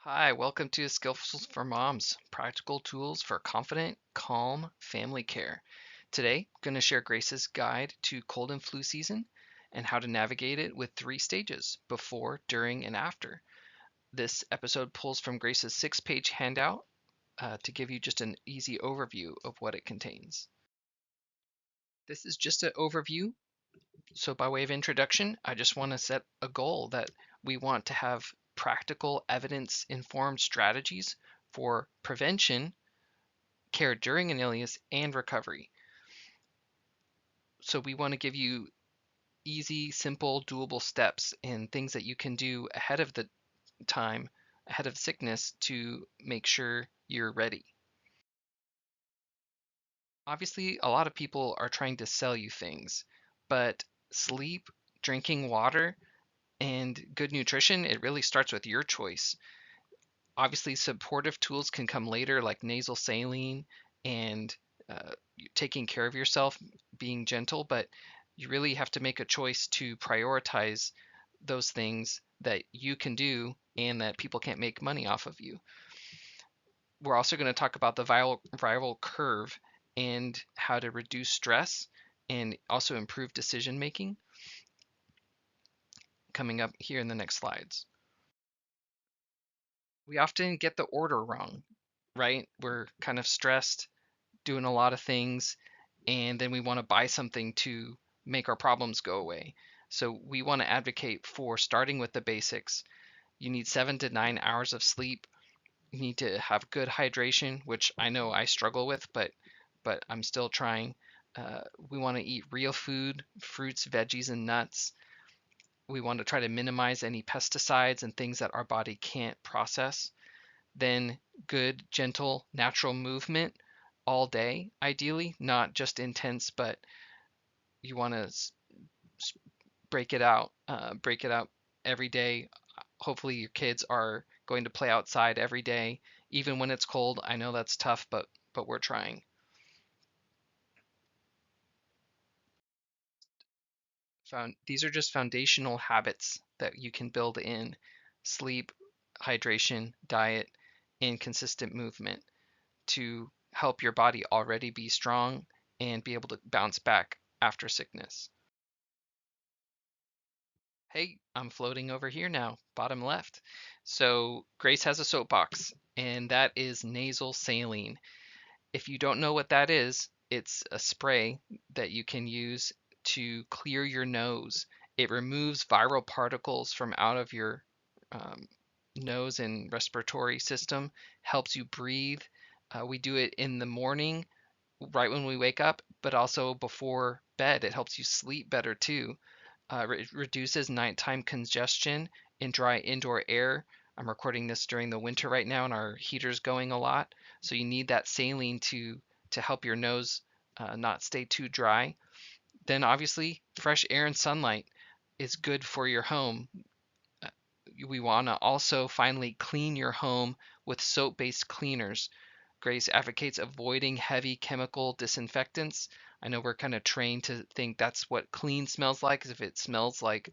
Hi, welcome to Skillfuls for Moms, practical tools for confident, calm family care. Today, I'm going to share Grace's guide to cold and flu season and how to navigate it with 3 stages: before, during, and after. This episode pulls from Grace's 6-page handout to give you just an easy overview of what it contains. This is just an overview. So, by way of introduction, I just want to set a goal that we want to have practical, evidence informed strategies for prevention, care during an illness, and recovery. So, we want to give you easy, simple, doable steps and things that you can do ahead of the time, ahead of sickness, to make sure you're ready. Obviously, a lot of people are trying to sell you things, but sleep, drinking water, and good nutrition, it really starts with your choice. Obviously, supportive tools can come later, like nasal saline and uh, taking care of yourself, being gentle, but you really have to make a choice to prioritize those things that you can do and that people can't make money off of you. We're also going to talk about the viral curve and how to reduce stress and also improve decision making coming up here in the next slides. We often get the order wrong, right? We're kind of stressed, doing a lot of things, and then we want to buy something to make our problems go away. So we want to advocate for starting with the basics. You need 7 to 9 hours of sleep. You need to have good hydration, which I know I struggle with, but I'm still trying. We want to eat real food, fruits, veggies, and nuts. We want to try to minimize any pesticides and things that our body can't process. Then good, gentle, natural movement all day, ideally, not just intense, but you want to break it out every day. Hopefully, your kids are going to play outside every day, even when it's cold. I know that's tough, but we're trying. These are just foundational habits that you can build in: sleep, hydration, diet, and consistent movement to help your body already be strong and be able to bounce back after sickness. Hey, I'm floating over here now, bottom left. So Grace has a soapbox, and that is nasal saline. If you don't know what that is, it's a spray that you can use to clear your nose. It removes viral particles from out of your um, nose and respiratory system, helps you breathe. We do it in the morning, right when we wake up, but also before bed. It helps you sleep better too. It reduces nighttime congestion in dry indoor air. I'm recording this during the winter right now, and our heater's going a lot, so you need that saline to help your nose not stay too dry. Then obviously, fresh air and sunlight is good for your home. Uh, We want to also finally clean your home with soap-based cleaners. Grace advocates avoiding heavy chemical disinfectants. I know we're kind of trained to think that's what clean smells like, if it smells like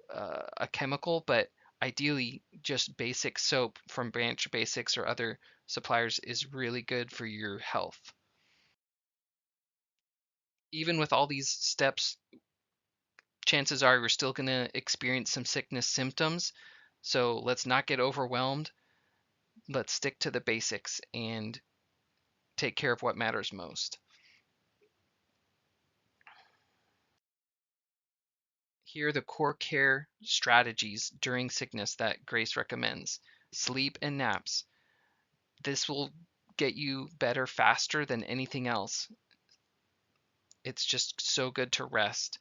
a chemical, but ideally, just basic soap from Branch Basics or other suppliers is really good for your health. Even with all these steps, chances are we're still going to experience some sickness symptoms. So let's not get overwhelmed. Let's stick to the basics and take care of what matters most. Here are the core care strategies during sickness that Grace recommends: sleep and naps. This will get you better faster than anything else. It's just so good to rest.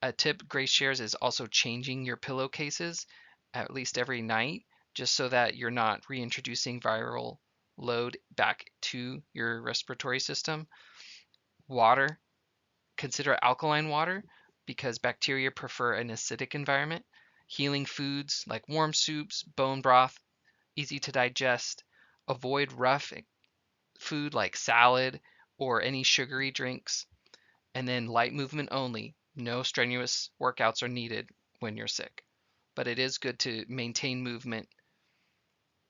A tip Grace shares is also changing your pillowcases at least every night, just so that you're not reintroducing viral load back to your respiratory system. Water, consider alkaline water because bacteria prefer an acidic environment. Healing foods like warm soups, bone broth, easy to digest. Avoid rough food like salad or any sugary drinks. And then light movement only. No strenuous workouts are needed when you're sick. But it is good to maintain movement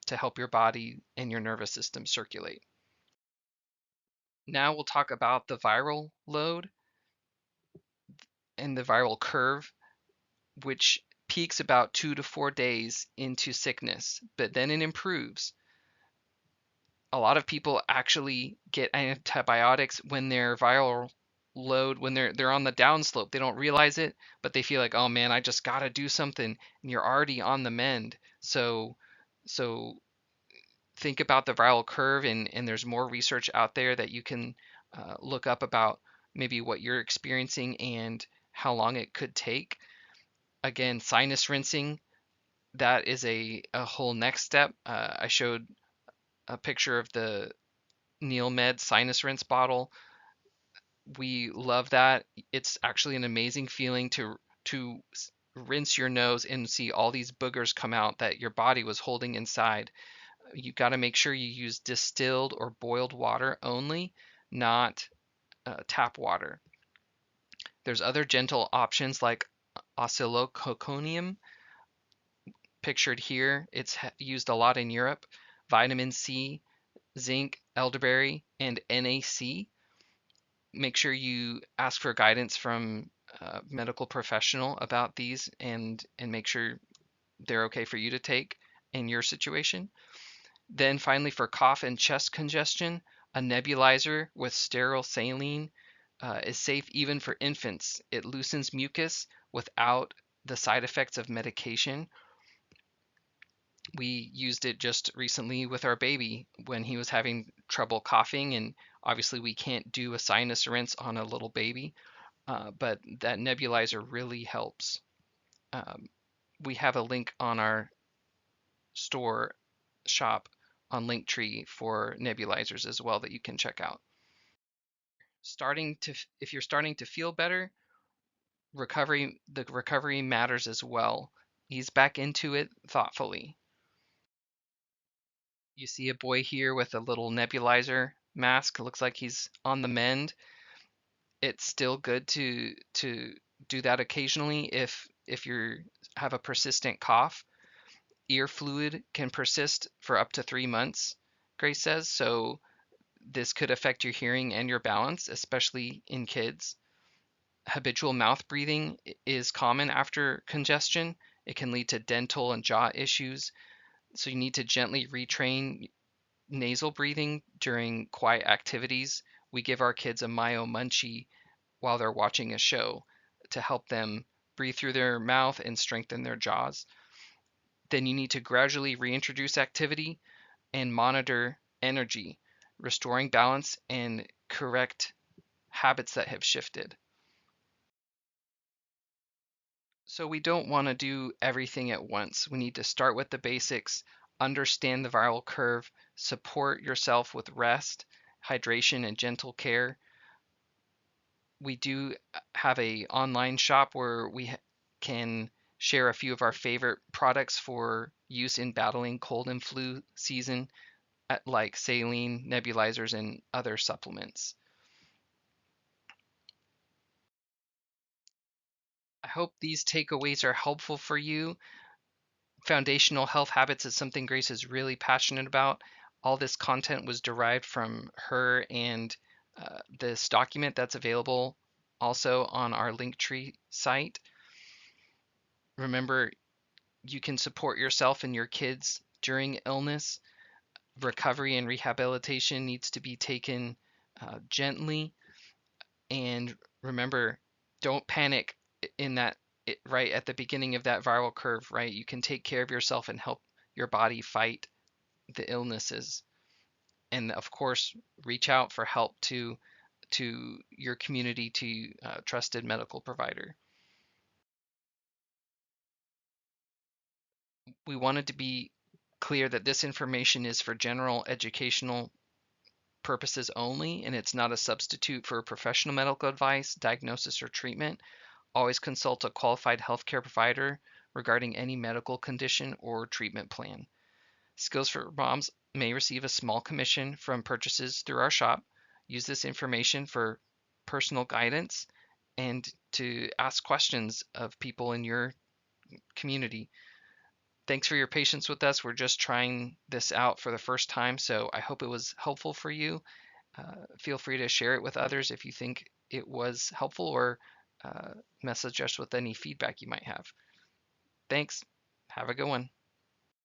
to help your body and your nervous system circulate. Now we'll talk about the viral load and the viral curve, which peaks about 2 to 4 days into sickness, but then it improves. A lot of people actually get antibiotics when their viral load, when they're on the downslope. They don't realize it, but they feel like, oh man, I just gotta do something, and you're already on the mend. So think about the viral curve, and there's more research out there that you can look up about maybe what you're experiencing and how long it could take. Again, sinus rinsing, that is a whole next step. I showed a picture of the Neilmed sinus rinse bottle. We love that. It's actually an amazing feeling to rinse your nose and see all these boogers come out that your body was holding inside. You got to make sure you use distilled or boiled water only, not tap water. There's other gentle options like oscillococonium, pictured here. It's used a lot in Europe. Vitamin C, zinc, elderberry, and NAC. Make sure you ask for guidance from a medical professional about these, and make sure they're okay for you to take in your situation. Then finally, for cough and chest congestion, a nebulizer with sterile saline is safe even for infants. It loosens mucus without the side effects of medication. We used it just recently with our baby when he was having trouble coughing, and obviously we can't do a sinus rinse on a little baby, but that nebulizer really helps. Um, we have a link on our store shop on Linktree for nebulizers as well that you can check out. If you're starting to feel better, the recovery matters as well. Ease back into it thoughtfully. You see a boy here with a little nebulizer mask. It looks like he's on the mend. It's still good to do that occasionally if you have a persistent cough. Ear fluid can persist for up to 3 months, Grace says, so this could affect your hearing and your balance, especially in kids. Habitual mouth breathing is common after congestion. It can lead to dental and jaw issues, so you need to gently retrain nasal breathing during quiet activities. We give our kids a Mayo Munchie while they're watching a show to help them breathe through their mouth and strengthen their jaws. Then you need to gradually reintroduce activity and monitor energy, restoring balance and correct habits that have shifted. So we don't want to do everything at once. We need to start with the basics, understand the viral curve, support yourself with rest, hydration, and gentle care. We do have a online shop where we can share a few of our favorite products for use in battling cold and flu season, like saline, nebulizers, and other supplements. I hope these takeaways are helpful for you. Foundational health habits is something Grace is really passionate about. All this content was derived from her and this document that's available also on our Linktree site. Remember, you can support yourself and your kids during illness. Recovery and rehabilitation needs to be taken gently. And remember, don't panic in that right at the beginning of that viral curve, right? You can take care of yourself and help your body fight the illnesses. And of course, reach out for help to your community, to a trusted medical provider. We wanted to be clear that this information is for general educational purposes only, and it's not a substitute for professional medical advice, diagnosis, or treatment. Always consult a qualified healthcare provider regarding any medical condition or treatment plan. Skills for Moms may receive a small commission from purchases through our shop. Use this information for personal guidance and to ask questions of people in your community. Thanks for your patience with us. We're just trying this out for the first time, so I hope it was helpful for you. Feel free to share it with others if you think it was helpful, or message us with any feedback you might have. Thanks. Have a good one.